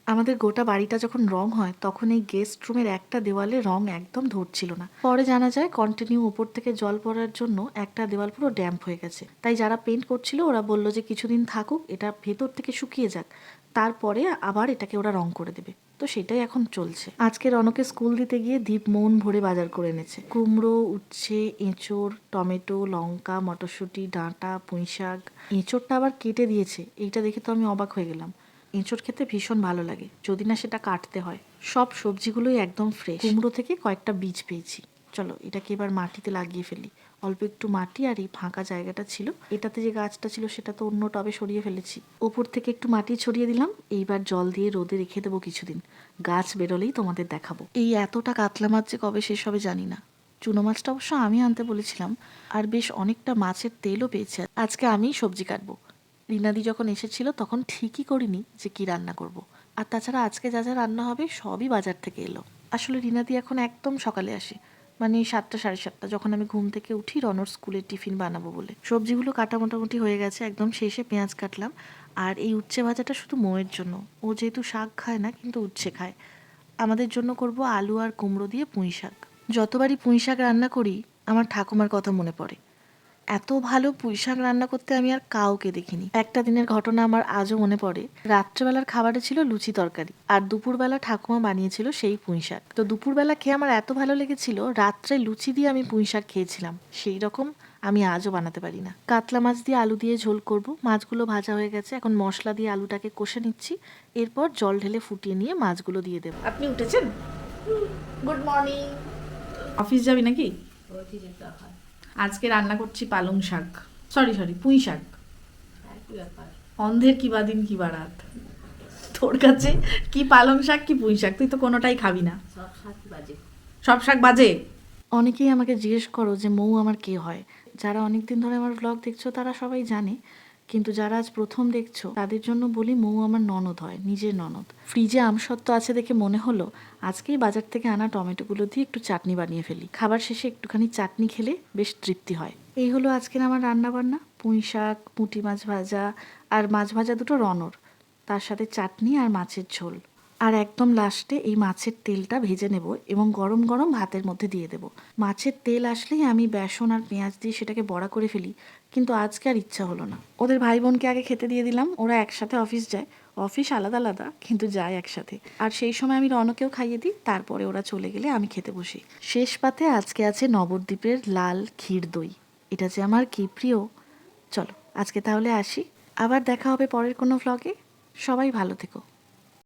আমাদের গোটা বাড়িটা যখন রং হয় তখন এই গেস্ট রুমের একটা দেওয়ালে রং একদম ধরছিল না। পরে জানা যায় কন্টিনিউ ওপর থেকে জল পড়ার জন্য একটা দেওয়াল পুরো ড্যাম্প হয়ে গেছে। তাই যারা পেন্ট করছিল ওরা বলল যে কিছুদিন থাকুক, এটা ভেতর থেকে শুকিয়ে যাক, তারপরে আবার এটাকে ওরা রং করে দেবে। তো সেটাই এখন চলছে। আজকে রনকে স্কুল দিতে গিয়ে দীপ মন ভরে বাজার করে এনেছে। কুমড়ো, উচ্ছে, এঁচোড়, টমেটো, লঙ্কা, মটরশুঁটি, ডাঁটা, পুঁইশাক। এঁচোড়টা আবার কেটে দিয়েছে, এইটা দেখে তো আমি অবাক হয়ে গেলাম। এঁচোড় খেতে ভীষণ ভালো লাগে যদি না সেটা কাটতে হয়। সব সবজিগুলোই একদম ফ্রেশ। কুমড়ো থেকে কয়েকটা বীজ পেয়েছি। চলো এটাকে এবার মাটিতে লাগিয়ে ফেলি। অল্প একটু মাটি আর এই ফাঁকা জায়গাটা ছিল, এটাতে যে গাছটা ছিল সেটা তো অন্য টবে সরিয়ে ফেলেছি। ওপর থেকে একটু মাটি ছড়িয়ে দিলাম। এইবার জল দিয়ে রোদে রেখে দেবো কিছুদিন। গাছ বেরোলেই তোমাদের দেখাবো। এই এতটা কাতলা মাছ যে কবে শেষ হবে জানি না। চুনো মাছটা অবশ্য আমি আনতে বলেছিলাম, আর বেশ অনেকটা মাছের তেলও পেয়েছে। আজকে আমিই সবজি কাটবো। রিনাদি যখন এসেছিল তখন ঠিকই করিনি যে কি রান্না করব। আর তাছাড়া আজকে যা যা রান্না হবে সবই বাজার থেকে এলো। আসলে রিনাদি এখন একদম সকালে আসে, মানে 7টা 7:30, যখন আমি ঘুম থেকে উঠি রনর স্কুলের টিফিন বানাবো বলে। সবজিগুলো কাটা মোটামুটি হয়ে গেছে, একদম শেষে পেঁয়াজ কাটলাম। আর এই উচ্ছে ভাজাটা শুধু মৌয়ের জন্য, ও যেহেতু শাক খায় না কিন্তু উচ্ছে খায়। আমাদের জন্য করব আলু আর কুমড়ো দিয়ে পুঁই শাক। যতবারই পুঁই শাক রান্না করি আমার ঠাকুমার কথা মনে পড়ে। এত ভালো পুঁইশাক রান্না করতে আমি আর কাউকে দেখিনি। একটা দিনের ঘটনা আমার আজও মনে পড়ে। রাত্রেবেলার খাবারে ছিল লুচি তরকারি, আর দুপুরবেলা ঠাকুমা বানিয়েছিল সেই পুঁইশাক। তো দুপুরবেলা খেয়ে আমার এত ভালো লেগেছিল, রাত্রে লুচি দিয়ে আমি পুঁইশাক খেয়েছিলাম। সেই রকম আমি আজও বানাতে পারি না। কাতলা মাছ দিয়ে আলু দিয়ে ঝোল করব। মাছগুলো ভাজা হয়ে গেছে, এখন মশলা দিয়ে আলুটাকে কষে নিচ্ছি। এরপর জল ঢেলে ফুটিয়ে নিয়ে মাছগুলো দিয়ে দেবো। আপনি উঠেছেন? Good morning. অফিস যাবি নাকি? আজকে রান্না করছি পালং শাক, সরি পুঁই শাক। অন্ধের কি বাদিন কি বারাত, তোর কাছে কি পালং শাক কি পুঁই শাক, তুই তো কোনোটাই খাবি না। সব শাক বাজে। অনেকেই আমাকে জিজ্ঞেস করো যে মৌ আমার কে হয়। যারা অনেকদিন ধরে আমার ব্লগ দেখছো তারা সবাই জানে, কিন্তু যারা আজ প্রথম দেখছো তাদের জন্য বলি মৌ আমার ননদ হয়, নিজের ননদ। ফ্রিজে আমসত্ত্ব আছে দেখে মনে হলো আজকেই বাজার থেকে আনা টমেটোগুলো দিয়ে একটু চাটনি বানিয়ে ফেলি। খাবার শেষে একটুখানি চাটনি খেলে বেশ তৃপ্তি হয়। এই হলো আজকের আমার রান্না বান্না। পুঁই শাক, পুঁটি মাছ ভাজা, আর মাছ ভাজা দুটো রনর, তার সাথে চাটনি আর মাছের ঝোল। আর একদম লাস্টে এই মাছের তেলটা ভেজে নেব এবং গরম গরম ভাতের মধ্যে দিয়ে দেব। মাছের তেল আসলেই আমি বেসন আর পেঁয়াজ দিয়ে সেটাকে বড়া করে ফেলি, কিন্তু আজকে আর ইচ্ছা হলো না। ওদের ভাই বোনকে আগে খেতে দিয়ে দিলাম, ওরা একসাথে অফিস যায়। অফিস আলাদা আলাদা কিন্তু যায় একসাথে। আর সেই সময় আমি রনকেও খাইয়ে দিই, তারপরে ওরা চলে গেলে আমি খেতে বসি। শেষ পাতে আজকে আছে নবদ্বীপের লাল ক্ষীর দই। এটা যে আমার কি প্রিয়। চলো আজকে তাহলে আসি, আবার দেখা হবে পরের কোনো ভ্লগে। সবাই ভালো থেকো।